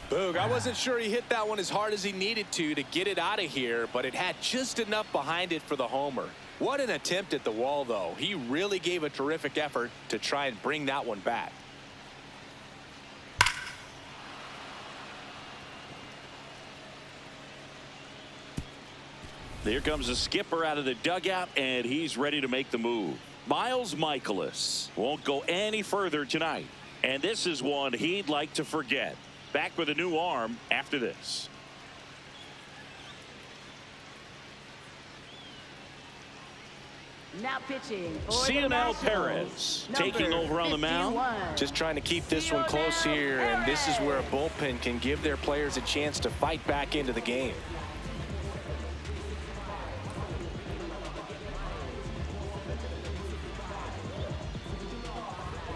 Boog, I wasn't sure he hit that one as hard as he needed to get it out of here, but it had just enough behind it for the homer. What an attempt at the wall, though. He really gave a terrific effort to try and bring that one back. Here comes the skipper out of the dugout, and he's ready to make the move. Miles Michaelis won't go any further tonight, and this is one he'd like to forget. Back with a new arm after this. Now pitching for CNL Perez taking over on the mound. Just trying to keep this one close here, and this is where a bullpen can give their players a chance to fight back into the game.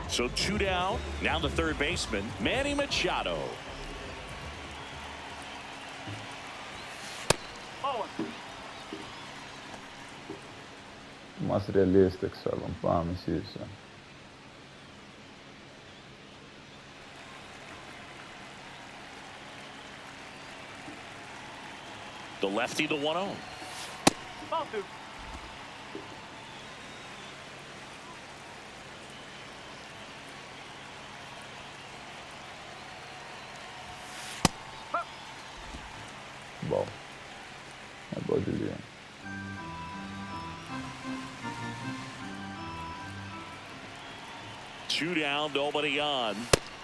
So 2 down. Now the third baseman, Manny Machado. Mais realista que ça, vamos pas monsieur ça. The lefty, the 1-0. Bom, é boa de linha. Two down, nobody on.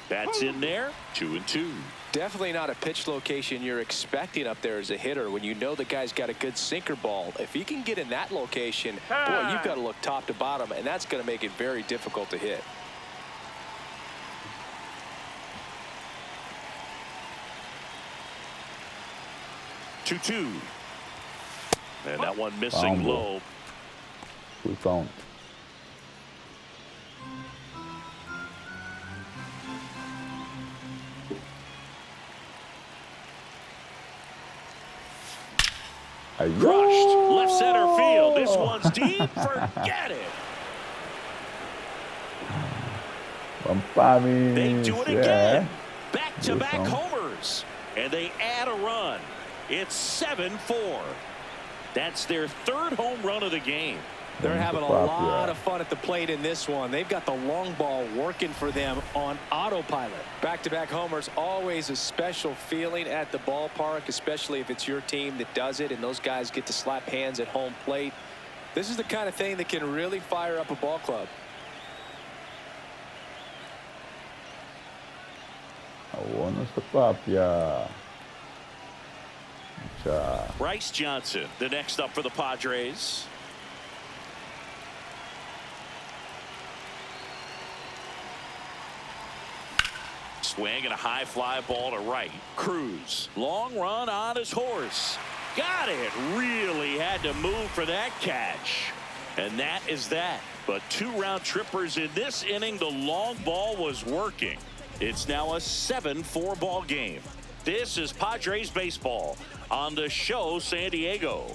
That's in there. 2-2. Definitely not a pitch location you're expecting up there as a hitter when you know the guy's got a good sinker ball. If he can get in that location, boy, you've got to look top to bottom, and that's going to make it very difficult to hit. Two. And that one missing low. Full count. Crushed left center field. This one's deep. Forget it. They do it again. Back-to-back homers. And they add a run. It's 7-4. That's their third home run of the game. They're having a lot of fun at the plate in this one. They've got the long ball working for them on autopilot. Back-to-back homers, always a special feeling at the ballpark, especially if it's your team that does it and those guys get to slap hands at home plate. This is the kind of thing that can really fire up a ball club. Bryce Johnson, the next up for the Padres. Swing and a high fly ball to right. Cruz, long run on his horse. Got it. Really had to move for that catch. And that is that. But 2 round trippers in this inning. The long ball was working. It's now a 7-4 ball game. This is Padres baseball on the show San Diego.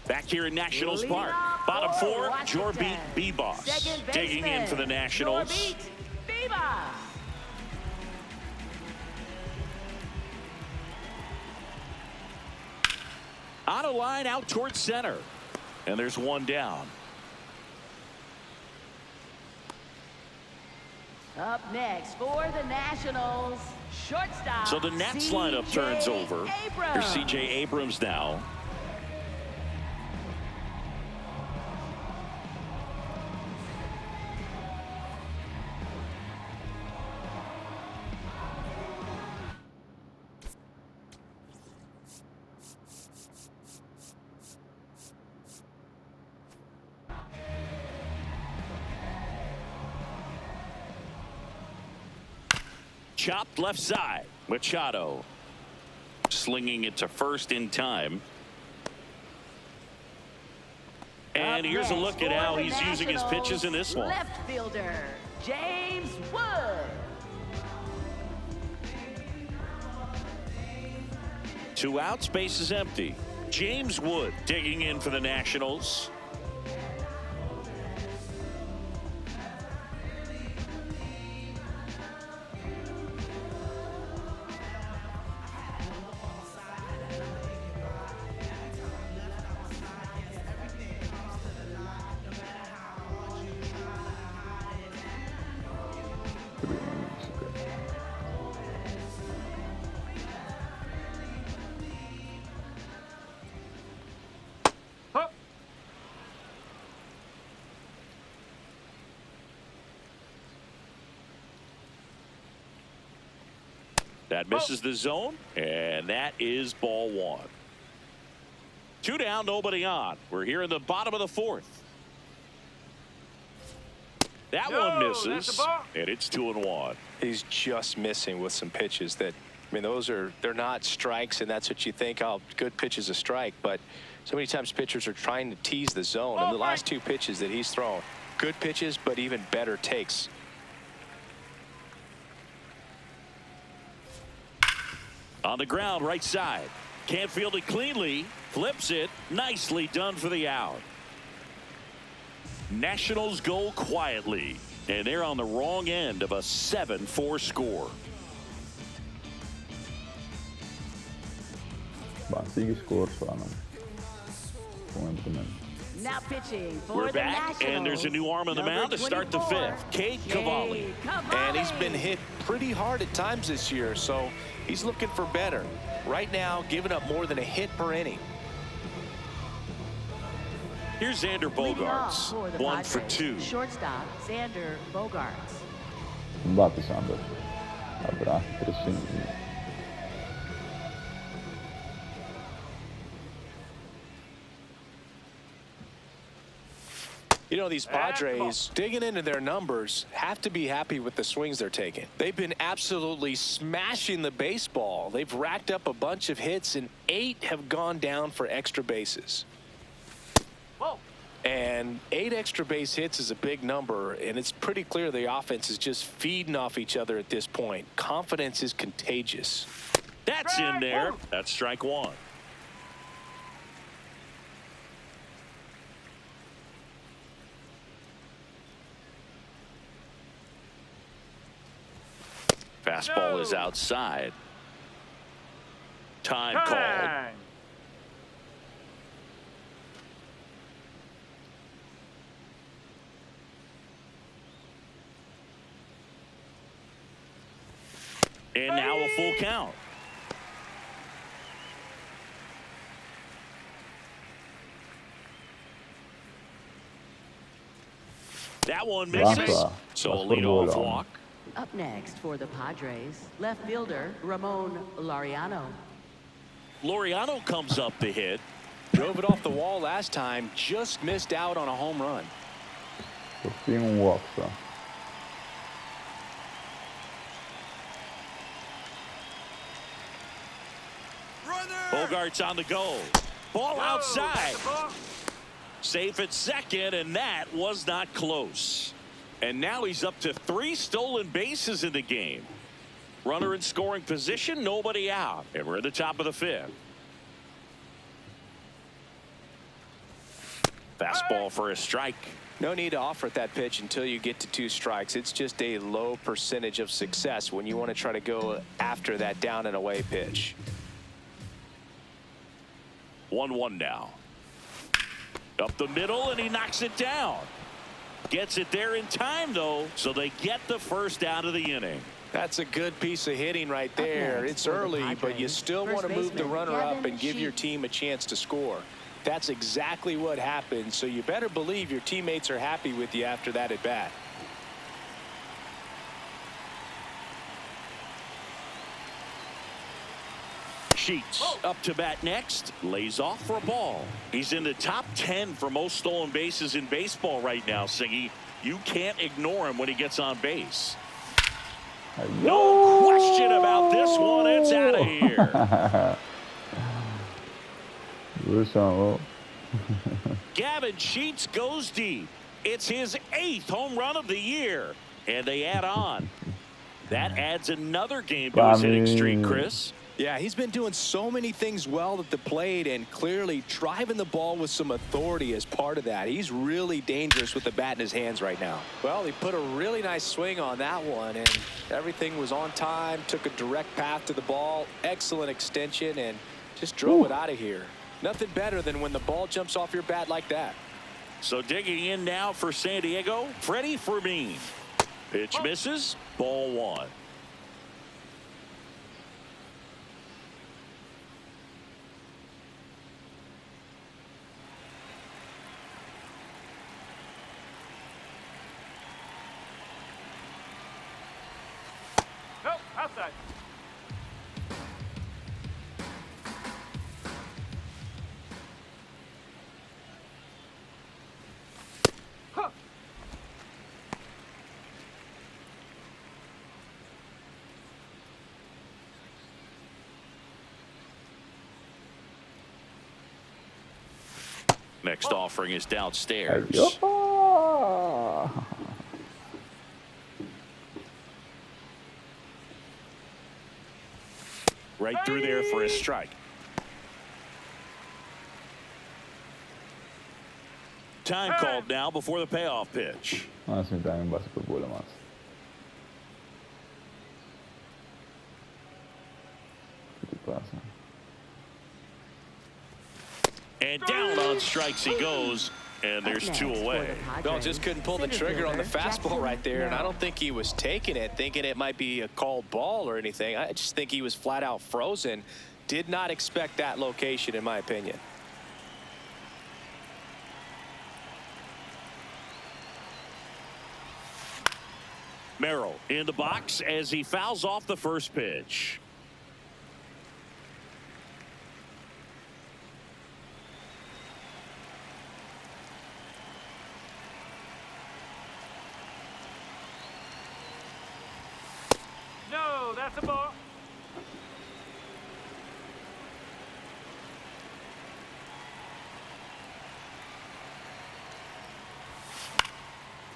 Back here in Nationals Park. Bottom 4, Jorbeat B-Boss digging in for the Nationals. On a line out towards center. And there's one down. Up next for the Nationals, shortstop. So the Nats lineup turns over. Here's C.J. Abrams now. Chopped left side. Machado slinging it to first in time. And here's a look at how he's using his pitches in this one. Left fielder James Wood. 2 outs, base is empty. James Wood digging in for the Nationals. That misses the zone, and that is ball one. 2 down, nobody on. We're here in the bottom of the fourth. That one misses, and it's 2-1. He's just missing with some pitches that, I mean, they're not strikes, and that's what you think, oh, good pitch is a strike. But so many times pitchers are trying to tease the zone. And the last 2 pitches that he's thrown, good pitches, but even better takes. On the ground, right side. Can't field it cleanly. Flips it. Nicely done for the out. Nationals go quietly, and they're on the wrong end of a 7-4 score. Sigue scorso, Anna. Now pitching for We're the back, Nationals. and there's a new arm on the mound to start the 5th. Cade Cavalli. And he's been hit pretty hard at times this year, so he's looking for better. Right now, giving up more than a hit per inning. Leading Here's Xander off Bogaerts, for the 1 for Padres, 2. Shortstop Xander Bogaerts. Bate, Sander. Abraço, crescendo. You know, these Padres, digging into their numbers, have to be happy with the swings they're taking. They've been absolutely smashing the baseball. They've racked up a bunch of hits, and 8 have gone down for extra bases. Whoa. And 8 extra base hits is a big number, and it's pretty clear the offense is just feeding off each other at this point. Confidence is contagious. That's in there. That's strike 1. Fastball is outside. Time called. And now a full count. That one misses. So a leadoff walk. Up next for the Padres, left fielder Ramon Laureano. Laureano comes up to hit. Drove it off the wall last time, just missed out on a home run. Por fin walk, só. Bogaerts on the go. Ball outside. Safe at second, and that was not close. And now he's up to 3 stolen bases in the game. Runner in scoring position, nobody out. And we're at the top of the 5th. Fastball for a strike. No need to offer at that pitch until you get to 2 strikes. It's just a low percentage of success when you want to try to go after that down and away pitch. 1-1 now. Up the middle, and he knocks it down. Gets it there in time, though, so they get the first out of the inning. That's a good piece of hitting right there. It's early, but you still want to move the runner up and give your team a chance to score. That's exactly what happened, so you better believe your teammates are happy with you after that at bat. Sheets up to bat next, lays off for a ball. He's in the top 10 for most stolen bases in baseball right now, Singy. You can't ignore him when he gets on base. No question about this one. It's out of here. Gavin Sheets goes deep. It's his 8th home run of the year, and they add on. That adds another game to his hitting streak, Chris. Yeah, he's been doing so many things well at the plate and clearly driving the ball with some authority as part of that. He's really dangerous with the bat in his hands right now. Well, he put a really nice swing on that one, and everything was on time, took a direct path to the ball, excellent extension, and just drove it out of here. Nothing better than when the ball jumps off your bat like that. So digging in now for San Diego, Freddie Fermin. Pitch misses, ball 1. Next offering is downstairs. Ayo. Right through there for a strike. Time called now before the payoff pitch. Assim timing básico bola mas. O que passa? And down on strikes he goes, and there's two away. No, just couldn't pull the trigger on the fastball right there, and I don't think he was taking it, thinking it might be a called ball or anything. I just think he was flat out frozen. Did not expect that location, in my opinion. Merrill in the box as he fouls off the first pitch. No, that's a ball.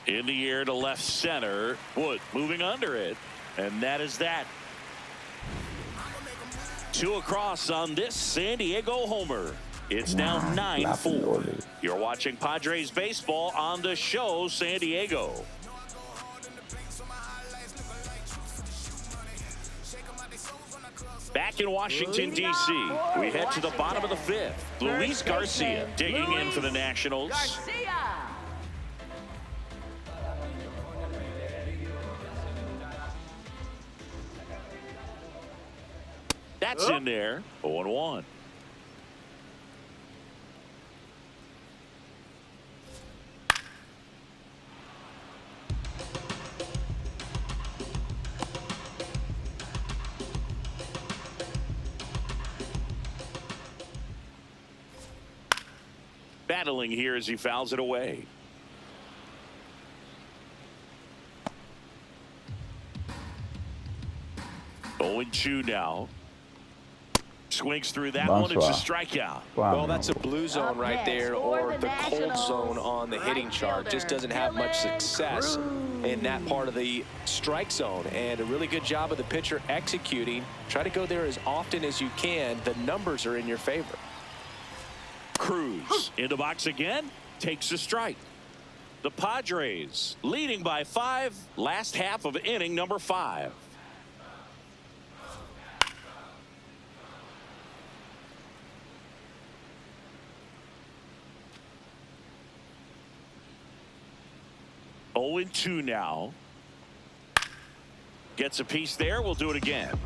In the air to left center. Wood moving under it. And that is that. Two across on this San Diego homer. It's now 9-4. You're watching Padres baseball on the show San Diego. Back in Washington, D.C., we head to the bottom of the fifth. Luis Garcia digging in for the Nationals. Garcia. That's in there. 0-1. Battling here as he fouls it away. Oh, 2 now. Swings through that one. It's a strikeout. Well, that's a blue zone right there, or the cold zone on the hitting chart. Just doesn't have much success in that part of the strike zone. And a really good job of the pitcher executing. Try to go there as often as you can. The numbers are in your favor. Cruz in the box again. Takes a strike. The Padres leading by 5. Last half of inning number 5. Oh, 2 now. Gets a piece there. We'll do it again.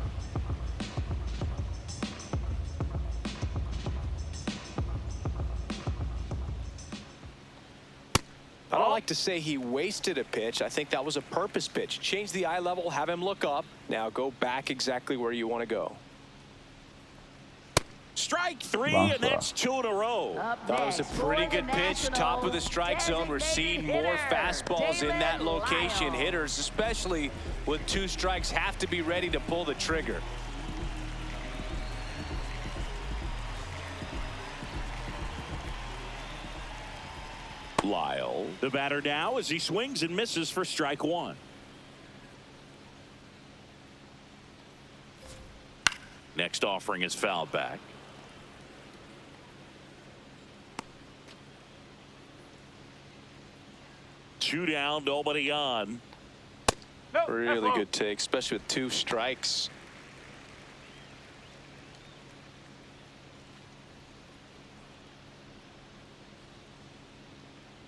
I don't like to say he wasted a pitch. I think that was a purpose pitch. Change the eye level, have him look up. Now go back exactly where you want to go. Strike 3, and that's 2 in a row. That was a pretty good pitch. Top of the strike zone. We're seeing more fastballs in that location. Hitters, especially with 2 strikes, have to be ready to pull the trigger. Lyle, the batter now, as he swings and misses for strike 1. Next offering is fouled back. Two down, nobody on. Really good take, especially with 2 strikes.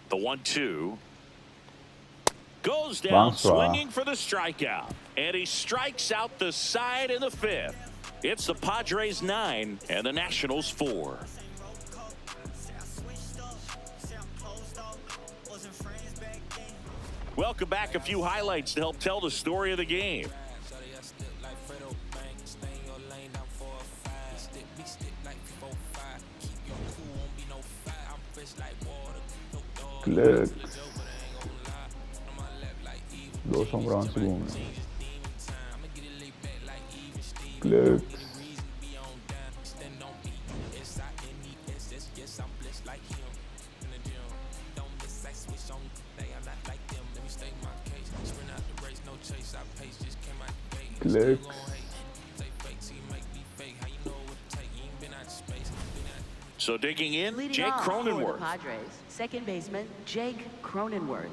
The 1-2 goes down swinging for the strikeout, and he strikes out the side in the 5th. It's the Padres 9 and the Nationals 4. Welcome back. A few highlights to help tell the story of the game. Clicks. 2 sombra un segundo. Clicks. Clicks. So digging in, Leading Jake off for the Cronenworth. Padres, second baseman Jake Cronenworth.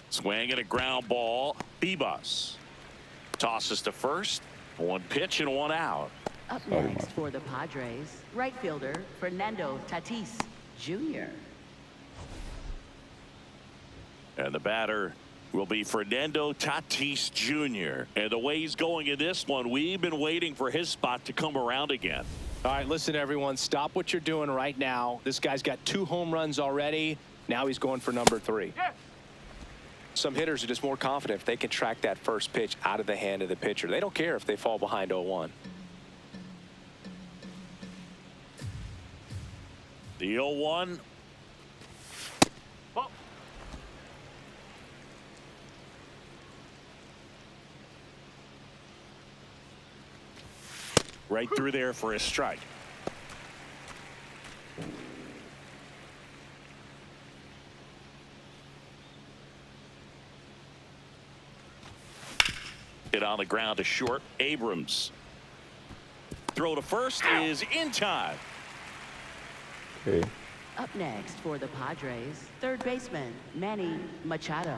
Swing and a ground ball. Bebus tosses to first. One pitch and one out. Up Sorry, next Mark. for the Padres, right fielder Fernando Tatis Jr. And the batter will be Fernando Tatis Jr. And the way he's going in this one, we've been waiting for his spot to come around again. All right, listen, everyone. Stop what you're doing right now. This guy's got 2 home runs already. Now he's going for number 3. Yes. Some hitters are just more confident if they can track that first pitch out of the hand of the pitcher. They don't care if they fall behind 0-1. The 0-1. Ball. Right through there for a strike. Hit on the ground to short. Abrams. Throw to first is in time. Okay. Up next for the Padres, third baseman Manny Machado.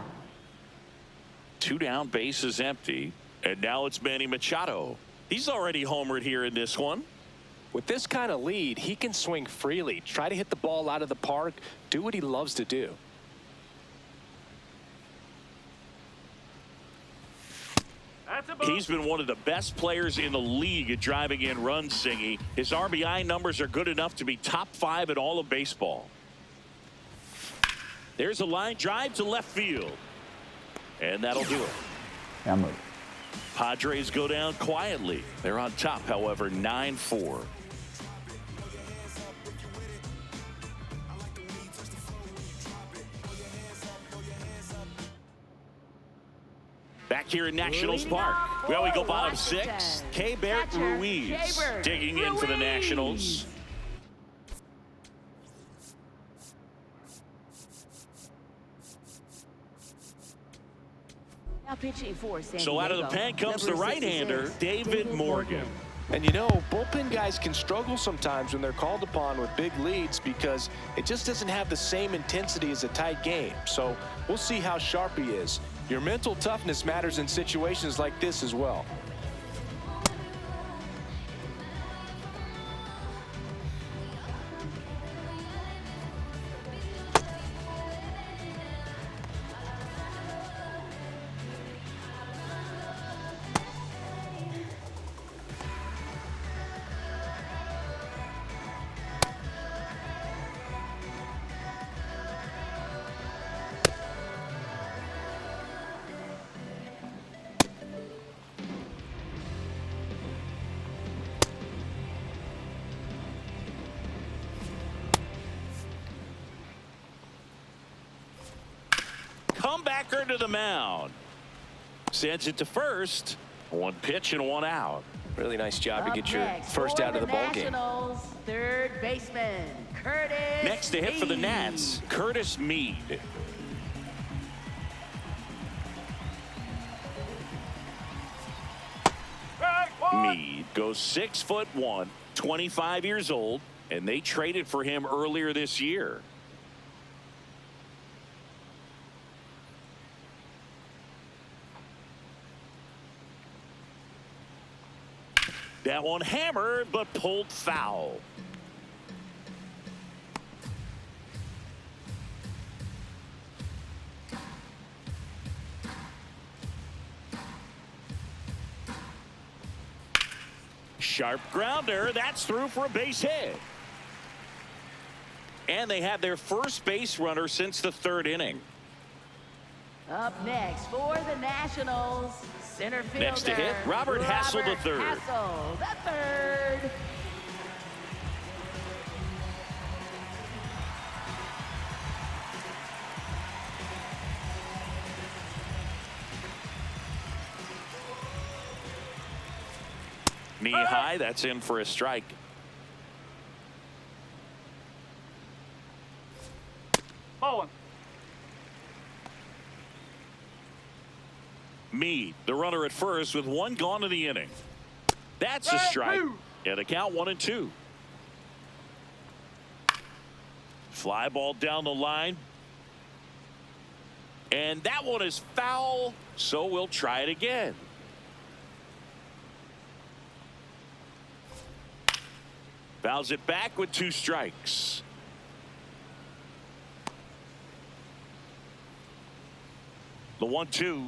2 down, bases empty. And now it's Manny Machado. He's already homered here in this one. With this kind of lead, he can swing freely, try to hit the ball out of the park, do what he loves to do. That's a ball. He's been one of the best players in the league at driving in runs, Singy. His RBI numbers are good enough to be top 5 in all of baseball. There's a line drive to left field. And that'll do it. Hammer. Padres go down quietly. They're on top, however, 9-4. Back here in Nationals Park. Well, we go bottom 6. K-Bert Ruiz digging in for the Nationals. Now pitching for San So out of the Diego, pen comes the number right-hander, 66, David Morgan. And you know, bullpen guys can struggle sometimes when they're called upon with big leads because it just doesn't have the same intensity as a tight game. So we'll see how sharp he is. Your mental toughness matters in situations like this as well. Comebacker to the mound. Sends it to first. 1 pitch and 1 out. Really nice job to Up get your next first for out of the ball game. Nationals, third baseman Curtis Next to hit for the Mead. Nats, Curtis Mead. Strike one. Mead goes 6'1", 25 years old, and they traded for him earlier this year. That one hammered, but pulled foul. Sharp grounder. That's through for a base hit. And they have their first base runner since the 3rd inning. Up next for the Nationals, center fielder. Next to hit, Robert Hassel III. Hassel III. Knee high, that's in for a strike. Ball one. Meade, the runner at first with one gone in the inning. That's a strike. And the count 1-2. Fly ball down the line. And that one is foul, so we'll try it again. Fouls it back with 2 strikes. The 1-2.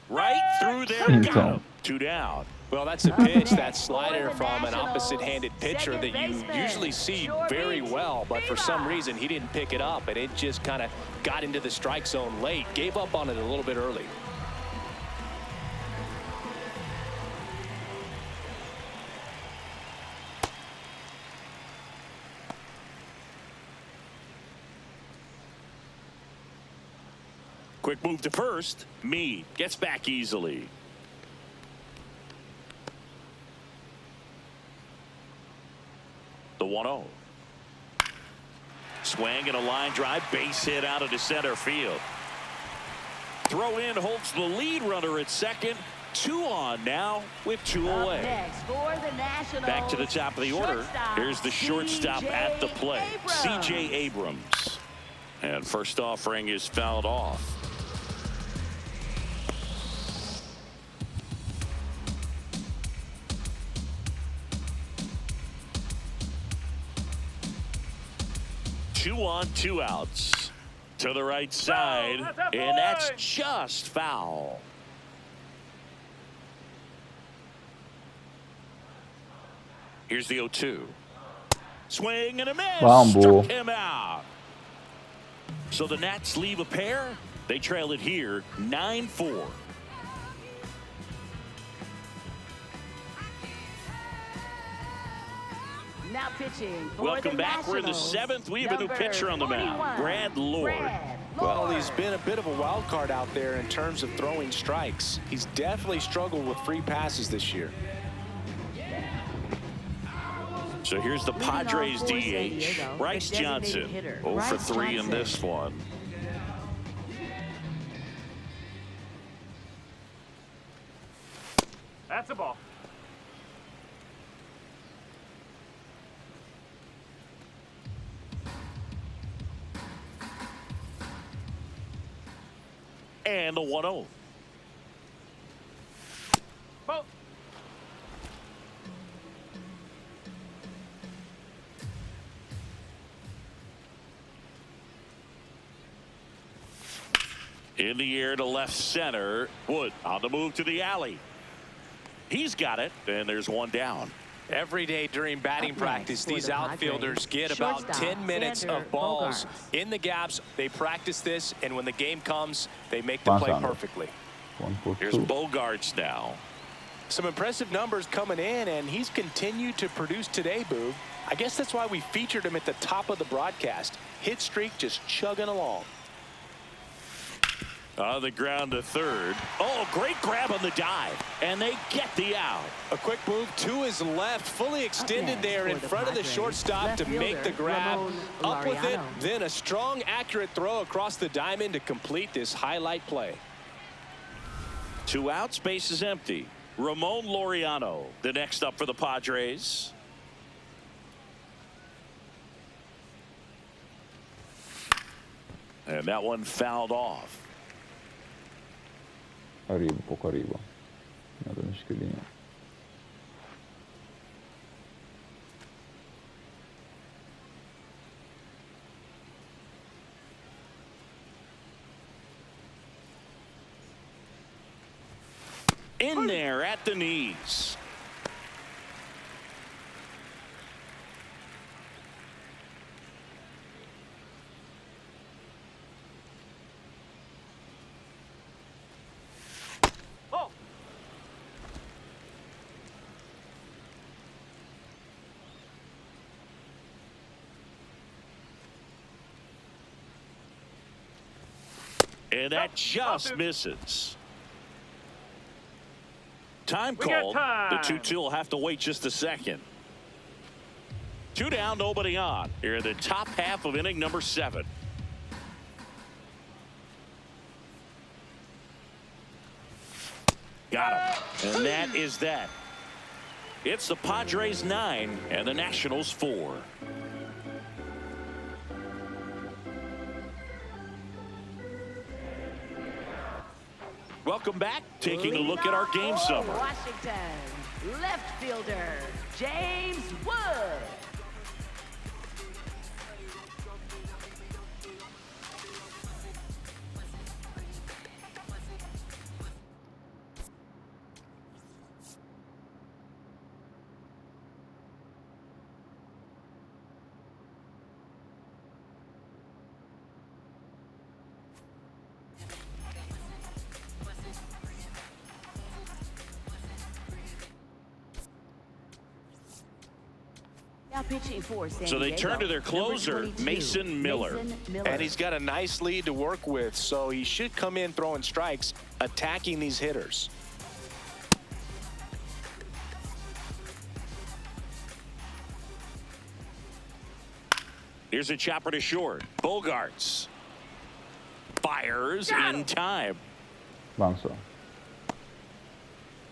Right through there. Got him. 2 down. Well, that's a pitch, that slider from an opposite-handed pitcher that you usually see very well, but for some reason he didn't pick it up, and it just kind of got into the strike zone late. Gave up on it a little bit early. Quick move to first. Meade gets back easily. The 1-0. Swing and a line drive, base hit out into center field. Throw in holds the lead runner at second. 2 on now with 2 away. Next for the Nationals, back to the top of the order. Here's the shortstop at the plate, C.J. Abrams. And first offering is fouled off. Two on, 2 outs to the right side, and that's just foul. Here's the 0-2. Swing and a miss. Struck him out. So the Nats leave a pair. They trail it here 9-4. Now pitching. Welcome back. We're in the 7th. We have a new pitcher on the mound, Brad Lord. Well, he's been a bit of a wild card out there in terms of throwing strikes. He's definitely struggled with free passes this year. So here's the Padres DH, Bryce Johnson, 0 for 3 in this one. That's a ball. And the 1-0. Ball. In the air to left center. Wood on the move to the alley. He's got it, and there's 1 down. Every day during batting practice, these outfielders get about 10 minutes of balls in the gaps. They practice this, and when the game comes, they make the play perfectly. Here's Bogarts now. Some impressive numbers coming in, and he's continued to produce today, Boog. I guess that's why we featured him at the top of the broadcast. Hit streak just chugging along. On the ground to third. Oh, great grab on the dive. And they get the out. A quick move to his left, fully extended there in front of the shortstop to make the grab. Up with it, then a strong, accurate throw across the diamond to complete this highlight play. 2 outs, base is empty. Ramon Laureano, the next up for the Padres. And that one fouled off. Arriba, um pouco arriba. Nada na esquerdinha. In there at the knees. And that just misses. Time We got called. time. The 2-2 will have to wait just a second. 2 down, nobody on. Here in the top half of inning number 7. Got him. And that is that. It's the Padres 9 and the Nationals 4. Welcome back. Taking a look at our game summary. Washington, left fielder, James Wood. Now pitching for San So they Diego, turn to their closer, number 22, Mason Miller. And he's got a nice lead to work with, so he should come in throwing strikes, attacking these hitters. Here's a chopper to short. Bogarts fires in time. Avançou.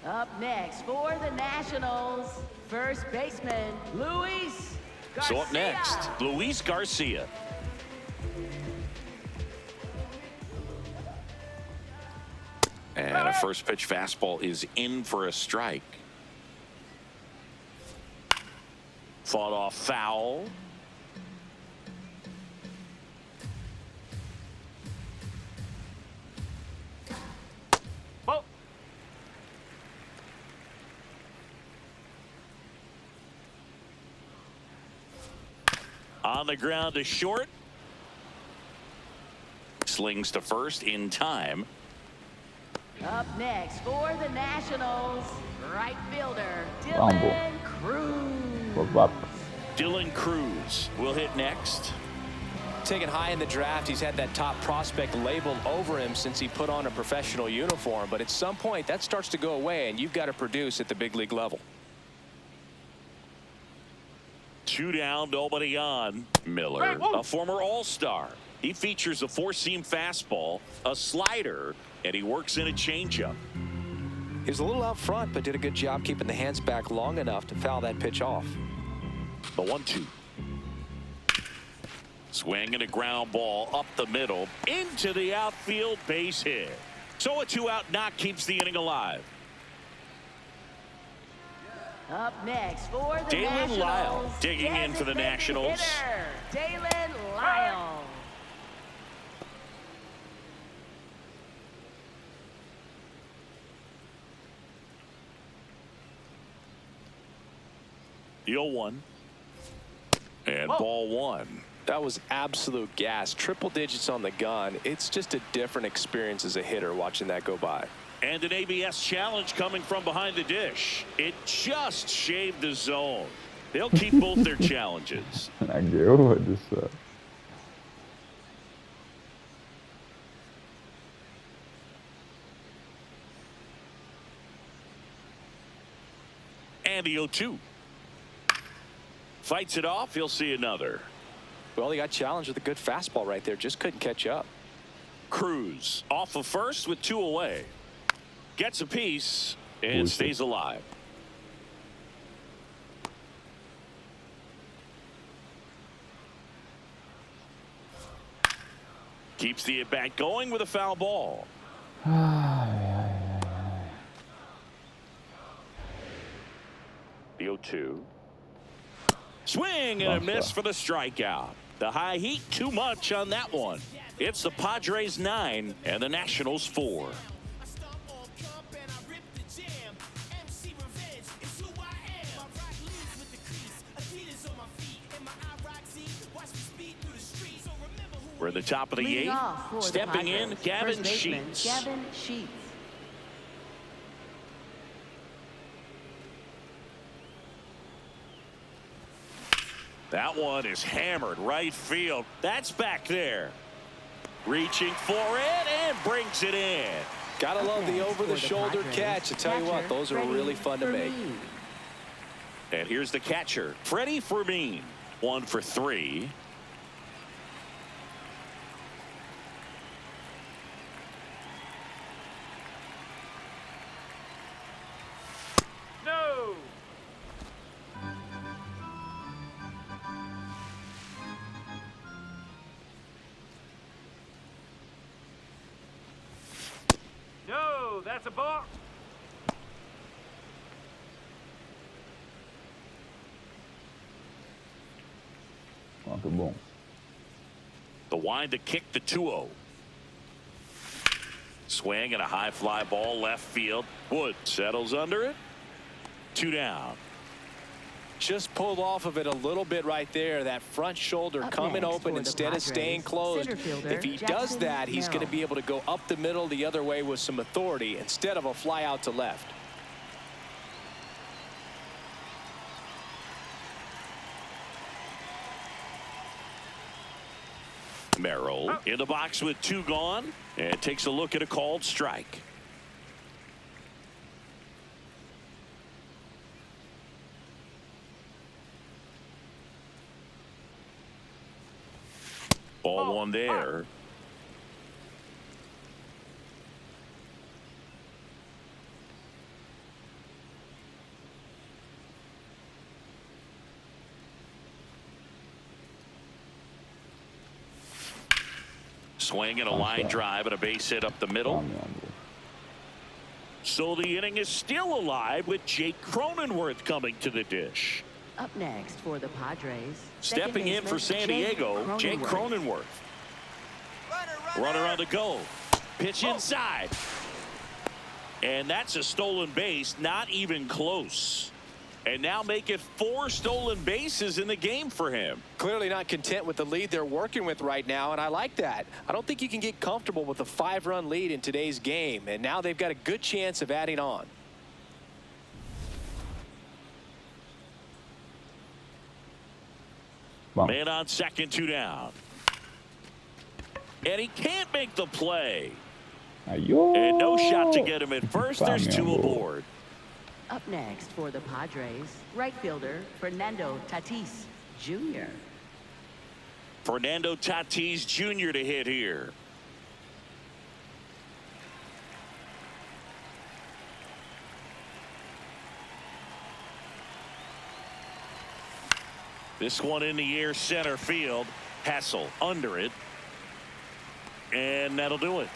Up next for the Nationals, first baseman Luis Garcia. So up next, Luis Garcia. And a first pitch fastball is in for a strike. Fought off foul. Ball. On the ground to short. Slings to first in time. Up next for the Nationals, right fielder Rambo. Dylan Cruz. Wap, wap. Dylan Cruz will hit next. Taken high in the draft, he's had that top prospect labeled over him since he put on a professional uniform. But at some point, that starts to go away, and you've got to produce at the big league level. 2 down, nobody on. Miller, Hey, whoa. a former All-Star. He features a 4-seam fastball, a slider, and he works in a changeup. He was a little out front, but did a good job keeping the hands back long enough to foul that pitch off. The 1-2. Swing and a ground ball up the middle into the outfield, base hit. So a 2-out knock keeps the inning alive. Up next for the Dalen Nationals, Lyle digging in for the designated Nationals. hitter, Dalen Lyle. The 0-1. And Whoa. ball 1. That was absolute gas. Triple digits on the gun. It's just a different experience as a hitter watching that go by. And an ABS challenge coming from behind the dish. It just shaved the zone. They'll keep both their challenges. Nagueou disso. And the 0-2. Fights it off. He'll see another. Well, he got challenged with a good fastball right there. Just couldn't catch up. Cruz off of first with 2 away. Gets a piece and Bullshit. stays alive. Keeps the at-bat going with a foul ball. The 0-2. Swing and a miss for the strikeout. The high heat too much on that one. It's the Padres 9 and the Nationals 4. We're at the top of the Leading 8th. off for the Stepping in, Padres, Gavin first baseman, Sheets. Gavin Sheets. That one is hammered right field. That's back there. Reaching for it and brings it in. Gotta love the over-the-shoulder catch. I tell you what, those are really fun to make. And here's the catcher, Freddie Fermin. 1 for 3. No. No, that's a ball. Muito bom. The wind to kick the 2-0. Swing and a high fly ball left field. Wood settles under it. 2 down. Just pulled off of it a little bit right there. That front shoulder coming open instead of staying closed. If he does that, he's going to be able to go up the middle the other way with some authority instead of a fly out to left. Merrill in the box with 2 gone and takes a look at a called strike. Ball 1 there. Swing and a line drive and a base hit up the middle. So the inning is still alive with Jake Cronenworth coming to the dish. Up next for the Padres. Stepping in for San Diego, Jake Cronenworth. Runner on the go. Pitch inside. And that's a stolen base, not even close. And now make it 4 stolen bases in the game for him. Clearly not content with the lead they're working with right now, and I like that. I don't think you can get comfortable with a 5-run lead in today's game, and now they've got a good chance of adding on. Man on second, 2 down. And he can't make the play. And no shot to get him at first. There's 2 aboard. Up next for the Padres, right fielder Fernando Tatis Jr. Fernando Tatis Jr. to hit here. This one in the air, center field. Hassel under it. And that'll do it.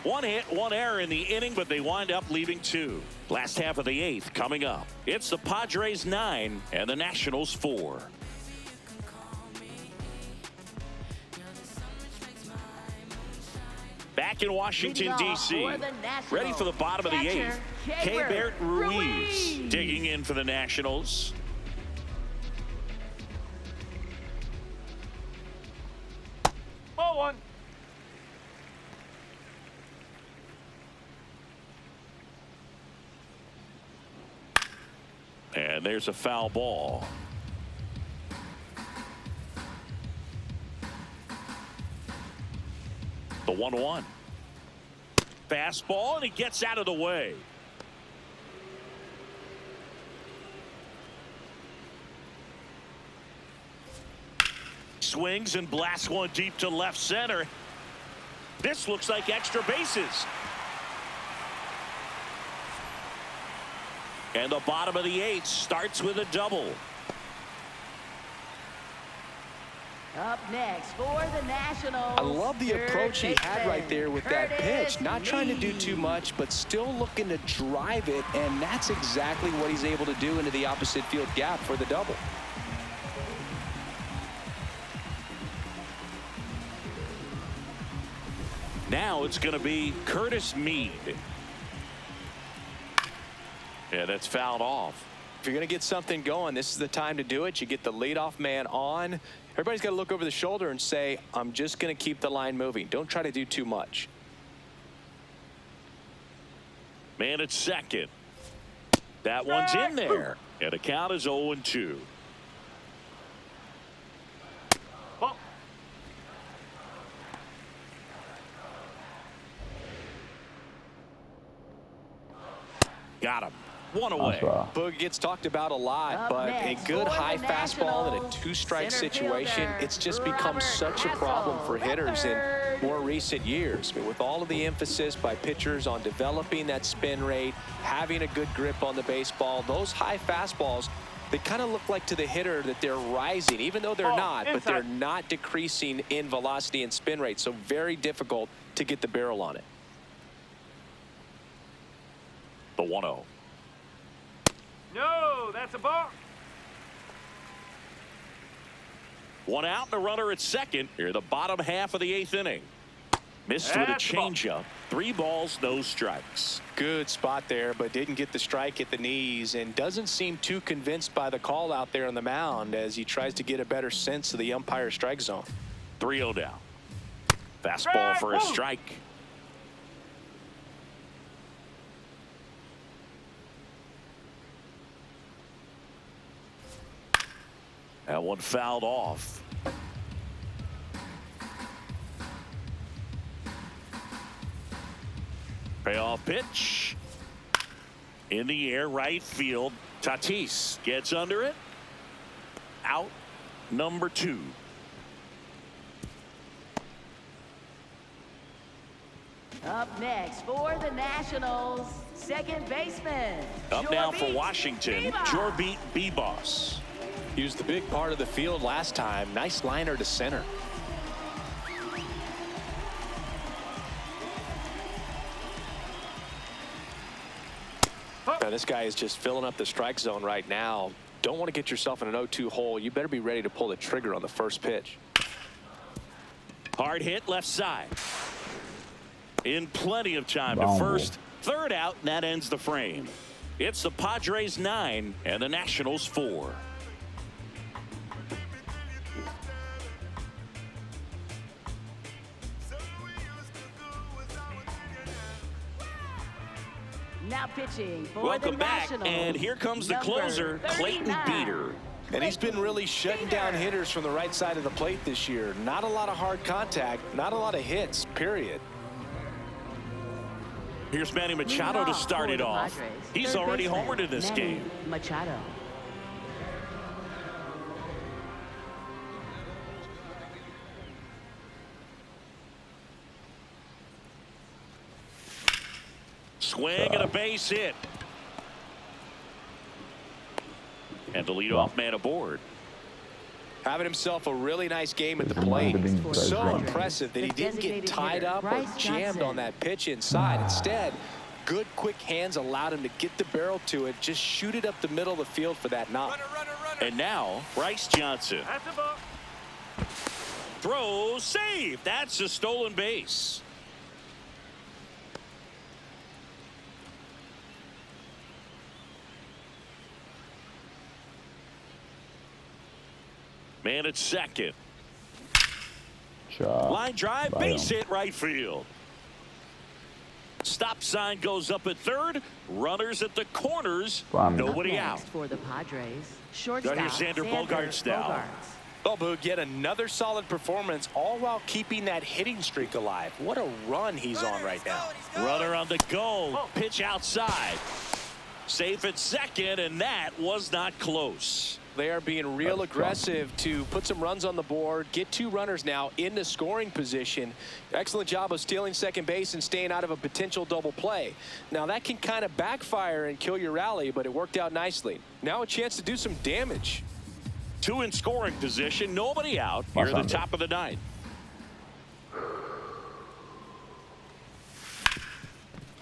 1 hit, 1 error in the inning, but they wind up leaving 2. Last half of the 8th coming up. It's the Padres 9 and the Nationals 4. Back in Washington, D.C. Ready for the bottom of the 8th. Keibert Ruiz digging in for the Nationals. Ball 1. And there's a foul ball. The 1-1. Fastball, and he gets out of the way. Swings and blasts one deep to left center. This looks like extra bases. And the bottom of the 8th starts with a double. Up next for the Nationals. I love the approach he had right there with that pitch. Not trying to do too much, but still looking to drive it, and that's exactly what he's able to do into the opposite field gap for the double. Now it's going to be Curtis Mead. Yeah, that's fouled off. If you're going to get something going, this is the time to do it. You get the leadoff man on. Everybody's got to look over the shoulder and say, I'm just going to keep the line moving. Don't try to do too much. Man at second. That one's in there. And the count is 0-2. Got him. One away. Boog gets talked about a lot, Up but next, a good for high the fastball in a Nationals, two-strike center situation, fielder, it's just become Robert such a problem for hitters in Redford. more recent years. I mean, with all of the emphasis by pitchers on developing that spin rate, having a good grip on the baseball, those high fastballs, they kind of look like to the hitter that they're rising, even though they're not, but they're not decreasing in velocity and spin rate, so very difficult to get the barrel on it. The 1-0. No, that's a balk. One out and a runner at second. Here, the bottom half of the 8th inning. Missed with a changeup. 3 balls, no strikes. Good spot there, but didn't get the strike at the knees and doesn't seem too convinced by the call out there on the mound as he tries to get a better sense of the umpire strike zone. 3-0 down. Fastball for a strike. That one fouled off. Payoff pitch. In the air, right field. Tatis gets under it. Out number 2. Up next for the Nationals, second baseman. Up now for Jorbit Washington, Bebas. Jorbit Bebas. He was the big part of the field last time. Nice liner to center. Now, this guy is just filling up the strike zone right now. Don't want to get yourself in an 0-2 hole. You better be ready to pull the trigger on the first pitch. Hard hit left side. In plenty of time to Wrong first. Third out, and that ends the frame. It's the Padres 9 and the Nationals 4. Now pitching for Welcome the back, Nationals. and here comes the number closer, Clayton 39. Beeter. And he's been really shutting down hitters from the right side of the plate this year. Not a lot of hard contact, not a lot of hits, period. Here's Manny Machado to start it off. He's already homered in this game. Machado. Swing and a base hit. And the leadoff man aboard. Having himself a really nice game at the plate. So impressive that he didn't get tied up or jammed on that pitch inside. Instead, good quick hands allowed him to get the barrel to it, just shoot it up the middle of the field for that knock. And now Bryce Johnson. That's a balk. Throw, save. That's a stolen base. Man at second. Line drive, base hit right field. Stop sign goes up at third. Runners at the corners. Nobody out. For the Padres, Got here Xander Bogaerts now. Well, Boog, yet another solid performance, all while keeping that hitting streak alive. What a run he's on right now. Runner on the go. Pitch outside. Safe at second, and that was not close. They are being real aggressive to put some runs on the board, get 2 runners now in the scoring position. Excellent job of stealing second base and staying out of a potential double play. Now, that can kind of backfire and kill your rally, but it worked out nicely. Now a chance to do some damage. 2 in scoring position, nobody out. Here at the top of the 9th.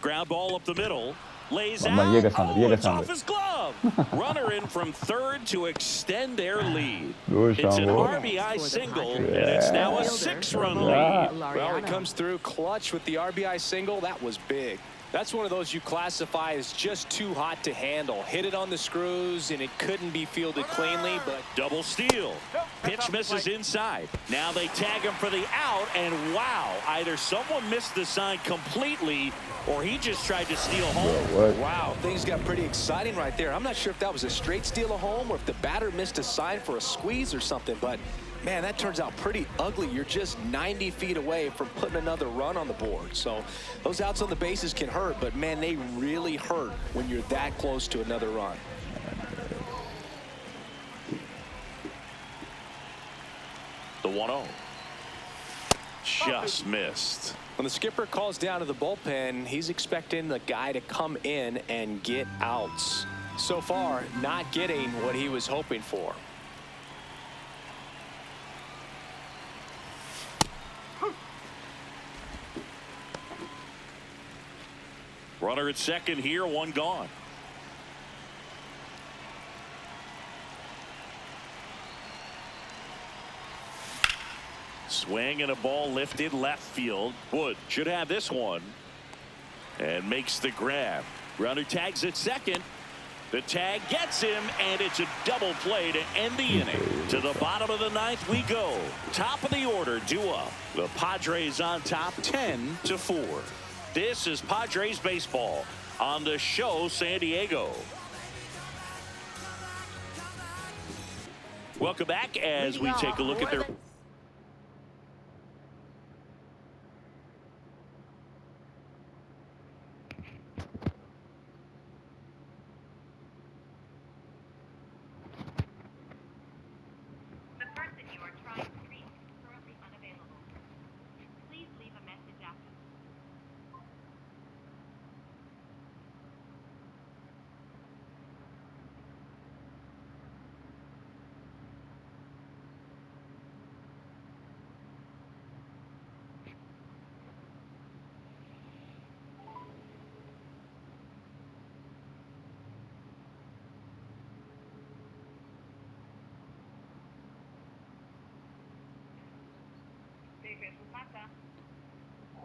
Ground ball up the middle. Lays out. It's off his glove. Runner in from third to extend their lead. It's an RBI single, and it's now a 6-run lead. Well, it comes through clutch with the RBI single. That was big. That's one of those you classify as just too hot to handle. Hit it on the screws, and it couldn't be fielded cleanly, but double steal. Pitch misses inside. Now they tag him for the out, and wow, either someone missed the sign completely or he just tried to steal home. Wow, things got pretty exciting right there. I'm not sure if that was a straight steal of home or if the batter missed a sign for a squeeze or something, but Man, that turns out pretty ugly. You're just 90 feet away from putting another run on the board. So those outs on the bases can hurt, but man, they really hurt when you're that close to another run. The 1-0. Just missed. When the skipper calls down to the bullpen, he's expecting the guy to come in and get outs. So far, not getting what he was hoping for. Runner at second here, one gone. Swing and a ball lifted left field. Wood should have this one and makes the grab. Runner tags at second. The tag gets him, and it's a double play to end the inning. To the bottom of the ninth we go. Top of the order due up. The Padres on top 10-4. This is Padres baseball on the show San Diego. Welcome back as we take a look at their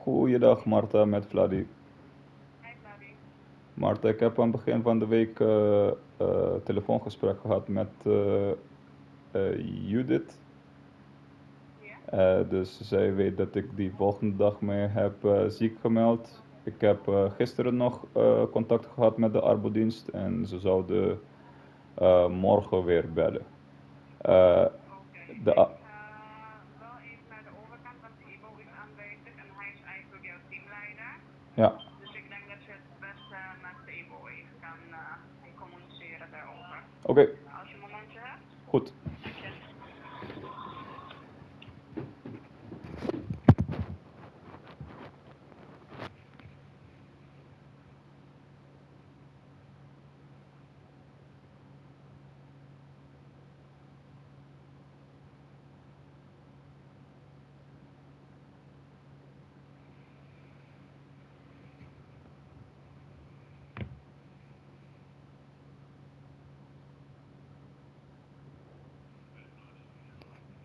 Goeiedag Marta met Vladi. Marta, ik heb aan het begin van de week telefoongesprek gehad met Judith. Dus zij weet dat ik die volgende dag me heb ziek gemeld. Ik heb gisteren nog contact gehad met de arbodienst en ze zouden morgen weer bellen. Wel even naar de overkant, want Ivo is aanwezig en hij is eigenlijk jouw teamleider. Ja. Dus ik denk dat je het best met Ivo even kan communiceren daarover. Oké. Als je een momentje hebt. Goed.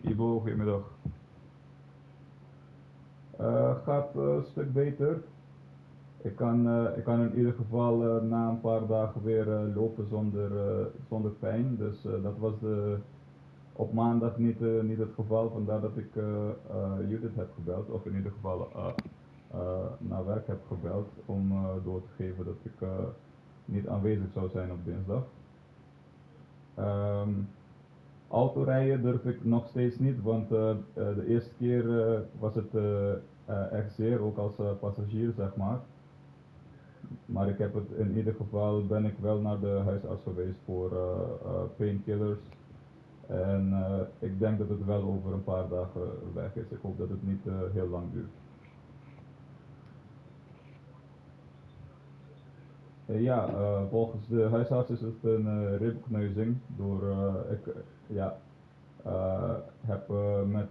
Ivo, goedemiddag. Gaat een stuk beter. Ik kan in ieder geval na een paar dagen weer lopen zonder pijn. Dus dat was op maandag niet het geval. Vandaar dat ik Judith heb gebeld. Of in ieder geval naar werk heb gebeld om door te geven dat ik niet aanwezig zou zijn op dinsdag. Autorijden durf ik nog steeds niet, want de eerste keer was het echt zeer, ook als passagier zeg maar. Maar ik heb het in ieder geval, ben ik wel naar de huisarts geweest voor painkillers. En ik denk dat het wel over een paar dagen weg is. Ik hoop dat het niet heel lang duurt. Ja, volgens de huisarts is het een ribkneuzing door heb met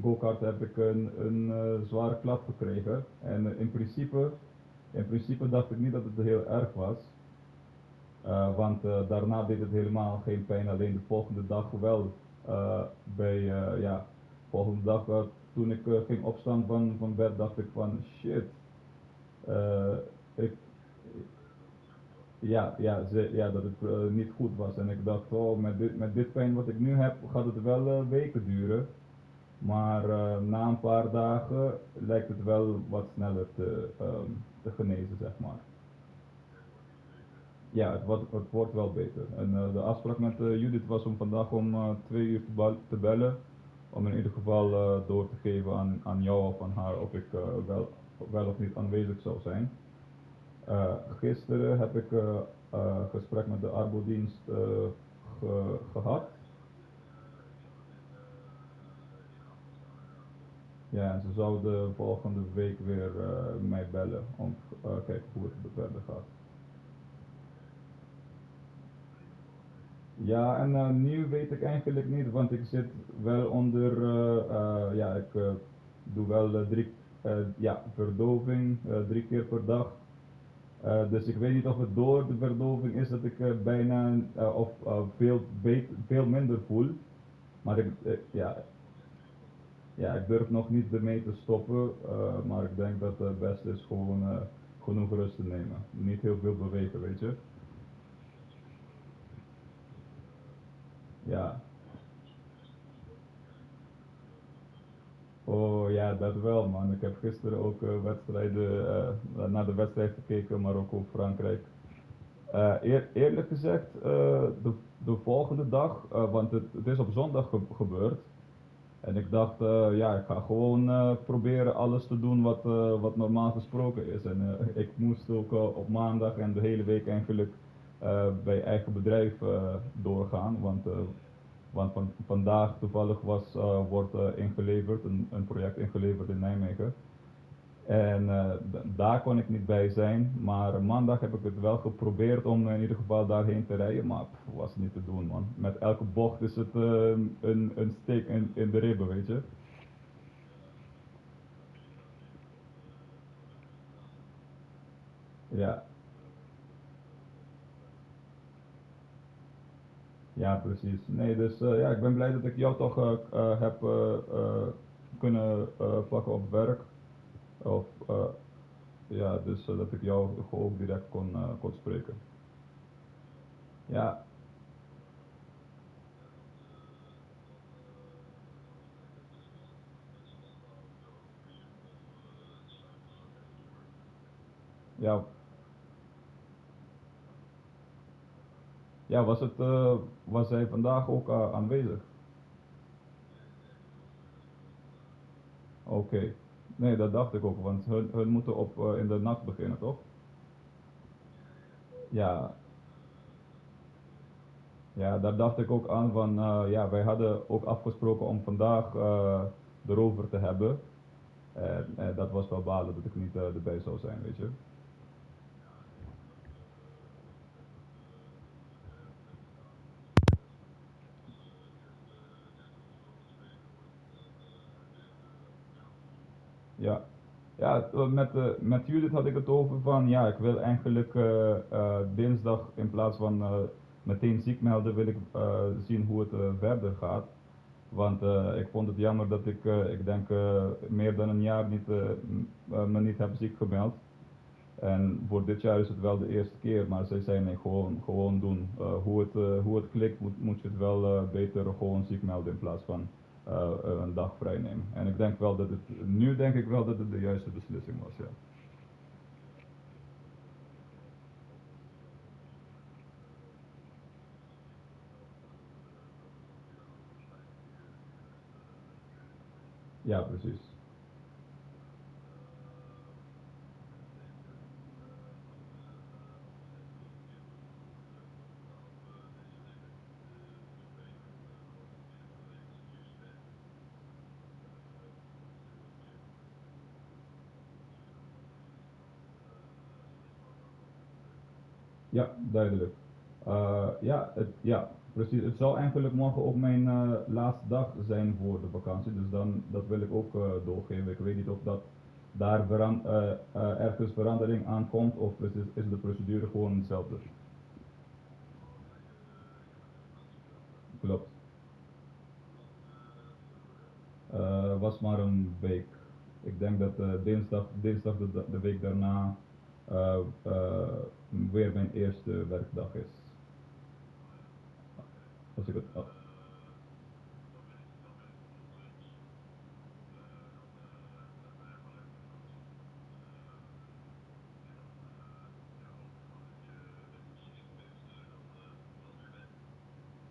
go-kart heb ik een zware klap gekregen en in principe dacht ik niet dat het heel erg was, want daarna deed het helemaal geen pijn, alleen de volgende dag wel volgende dag toen ik ging opstaan van bed dacht ik van shit, ik dat het niet goed was en ik dacht, oh, met dit pijn wat ik nu heb gaat het wel weken duren, maar na een paar dagen lijkt het wel wat sneller te genezen zeg maar. Ja, het wordt wel beter en de afspraak met Judith was om vandaag om 2 uur te bellen om in ieder geval door te geven aan jou of aan haar of ik wel of niet aanwezig zou zijn. Gisteren heb ik gesprek met de arbodienst gehad. Ja, en ze zouden volgende week weer mij bellen om te kijken hoe het verder gaat. Ja, en nu weet ik eigenlijk niet, want ik zit wel onder, ja, ik doe wel verdoving 3 keer per dag. Dus ik weet niet of het door de verdoving is dat ik bijna of veel minder voel. Maar ik durf nog niet ermee te stoppen, maar ik denk dat het beste is gewoon genoeg rust te nemen. Niet heel veel bewegen, weet je. Ja. Oh ja, dat wel man. Ik heb gisteren ook naar de wedstrijd gekeken, Marokko-Frankrijk. Eerlijk gezegd, de volgende dag, want het is op zondag gebeurd. En ik dacht, ik ga gewoon proberen alles te doen wat normaal gesproken is. En ik moest ook op maandag en de hele week eigenlijk bij eigen bedrijf doorgaan. Want vandaag toevallig wordt ingeleverd, een project ingeleverd in Nijmegen. En daar kon ik niet bij zijn, maar maandag heb ik het wel geprobeerd om in ieder geval daarheen te rijden, maar was niet te doen man. Met elke bocht is het een steek in de ribben, weet je. Ja, ja precies. Nee, dus ja, ik ben blij dat ik jou toch heb kunnen pakken op werk. Of ja, dus dat ik jou ook direct kon spreken. Ja, ja, ja, was hij vandaag ook aanwezig? Oké. Nee, dat dacht ik ook, want hun moeten in de nacht beginnen, toch? Ja, ja, daar dacht ik ook aan van, ja, wij hadden ook afgesproken om vandaag erover te hebben. En dat was wel balen dat ik niet erbij zou zijn, weet je. Ja, ja met Judith had ik het over van, ja, ik wil eigenlijk dinsdag in plaats van meteen ziek melden, wil ik zien hoe het verder gaat. Want ik vond het jammer dat ik denk meer dan een jaar me niet heb ziek gemeld. En voor dit jaar is het wel de eerste keer, maar zij zei nee, gewoon doen. Hoe het klikt moet je het wel beter gewoon ziek melden in plaats van een dag vrij nemen. En ik denk wel dat nu denk ik wel dat het de juiste beslissing was, ja. Ja, precies. Ja, duidelijk. Ja, precies. Het zou eigenlijk morgen ook mijn laatste dag zijn voor de vakantie, dus dan, dat wil ik ook doorgeven. Ik weet niet of dat daar ergens verandering aan komt of is de procedure gewoon hetzelfde. Klopt. Was maar een week. Ik denk dat dinsdag de week daarna eh, eh, weer mijn eerste werkdag is. Als ik het,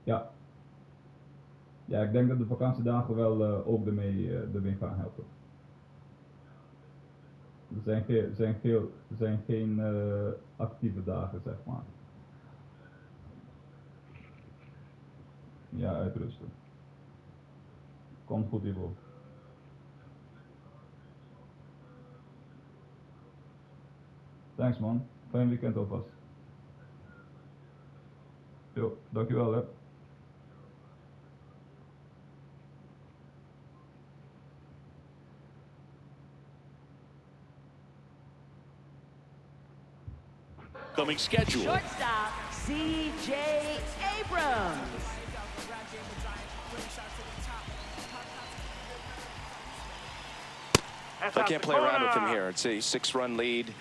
ja, Ja, ik denk dat de vakantiedagen wel ook ermee gaan helpen. Er zijn geen actieve dagen, zeg maar. Ja, uitrusten. Komt goed, Ivo. Thanks man. Fijn weekend alvast. Jo, dankjewel hè. Coming schedule. Shortstop, C.J. Abrams. I can't play around with him here. It's a 6-run lead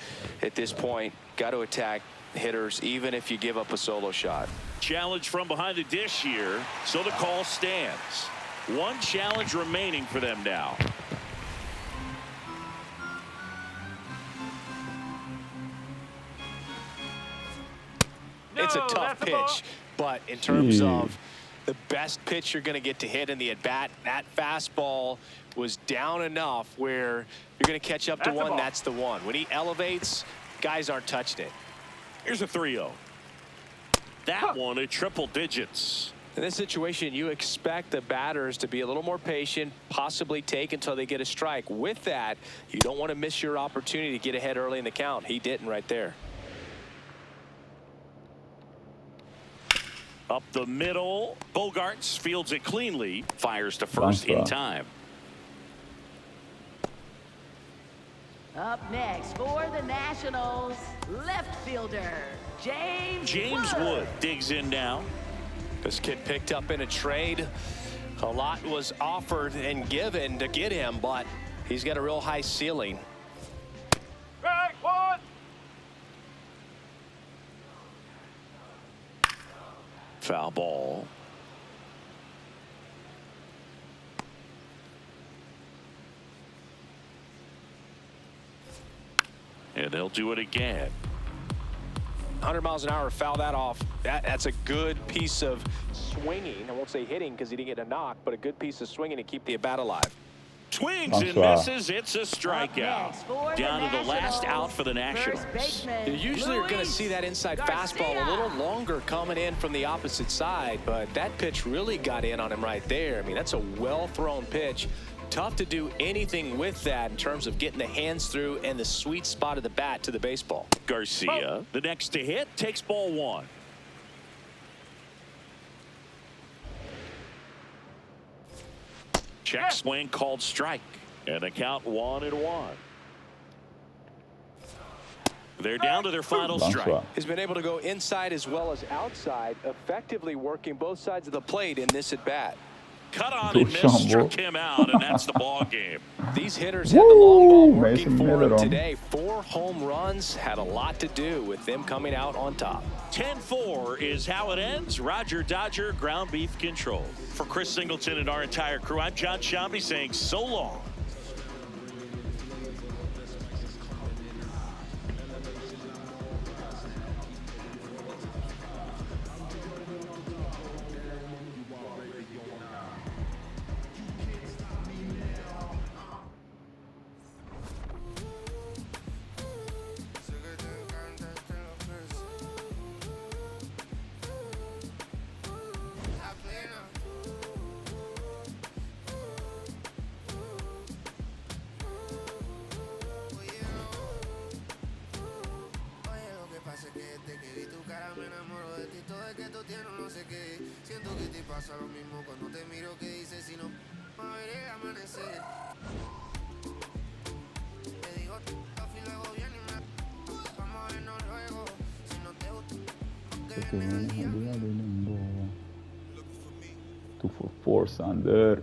at this point. Got to attack hitters, even if you give up a solo shot. Challenge from behind the dish here, so the call stands. One challenge remaining for them now. It's a tough pitch, but in terms of the best pitch you're going to get to hit in the at-bat, that fastball was down enough where you're going to catch up to one, that's the one. When he elevates, guys aren't touching it. Here's a 3-0. That one at triple digits. In this situation, you expect the batters to be a little more patient, possibly take until they get a strike. With that, you don't want to miss your opportunity to get ahead early in the count. He didn't right there. Up the middle, Bogarts fields it cleanly, fires to first in time. Up next for the Nationals, left fielder, James Wood digs in now. This kid picked up in a trade. A lot was offered and given to get him, but he's got a real high ceiling. Strike one. Foul ball. And they'll do it again. 100 miles an hour, foul that off. That's a good piece of swinging. I won't say hitting because he didn't get a knock, but a good piece of swinging to keep the bat alive. Swings and misses. It's a strikeout. Down to the last out for the Nationals. You usually are going to see that inside fastball a little longer coming in from the opposite side, but that pitch really got in on him right there. I mean, that's a well-thrown pitch. Tough to do anything with that in terms of getting the hands through and the sweet spot of the bat to the baseball. Garcia, the next to hit, takes ball one. Check swing called strike. And a count 1-1. They're down to their final strike. He's been able to go inside as well as outside, effectively working both sides of the plate in this at-bat. Cut on and miss, struck him out, and that's the ball game. These hitters had the long ball working for him today. 4 home runs had a lot to do with them coming out on top. 10-4 is how it ends. Roger Dodger, ground beef control. For Chris Singleton and our entire crew, I'm John Shambi saying so long. Two for 4 under.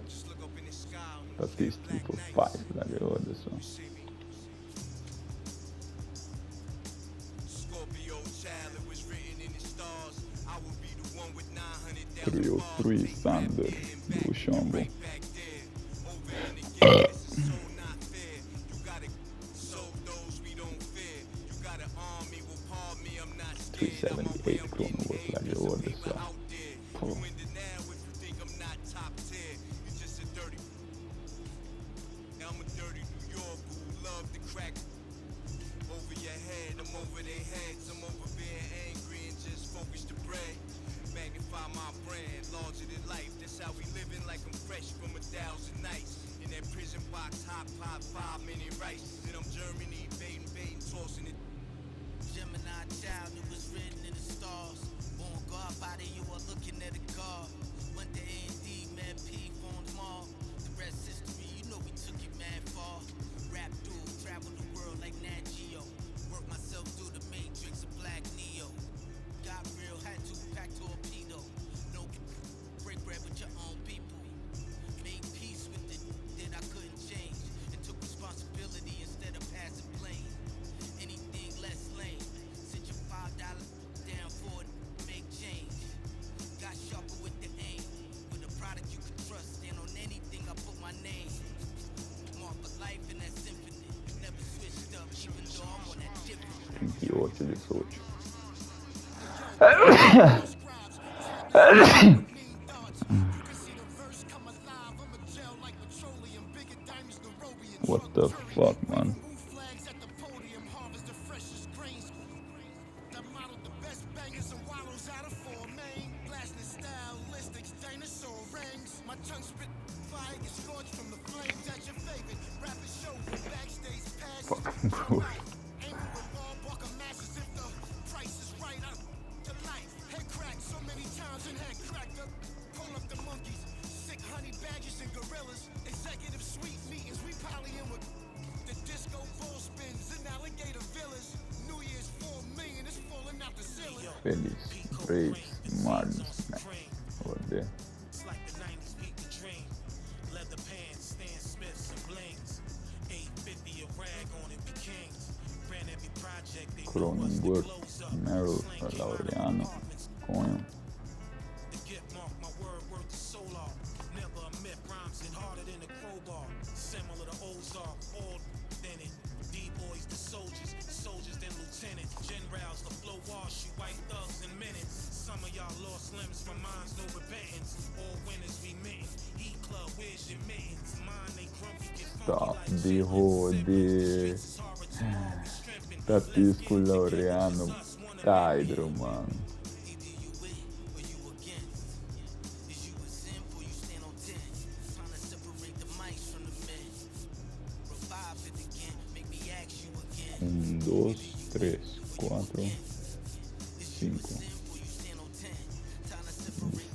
That is 3 for 5. Let me hold this one. 303 Sander Bushambo. 378 Chrono was like the order, so. 18. What the fuck, man? Fucking cool. Felix, Braves, Martins, over there. Cronenberg, Merrill, Laureano, Cohen. Stop the hode. Tatisco Laureano. Caidro, mano. Dois, três, quatro, cinco,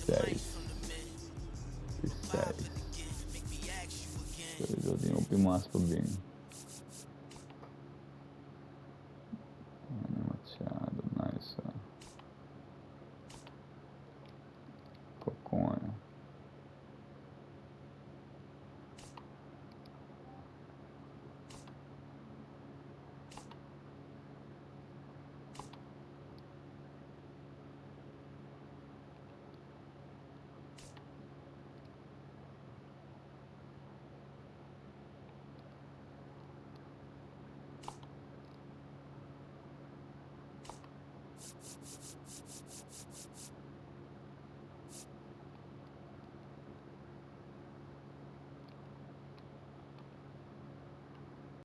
16. Eu dei um mais para bem.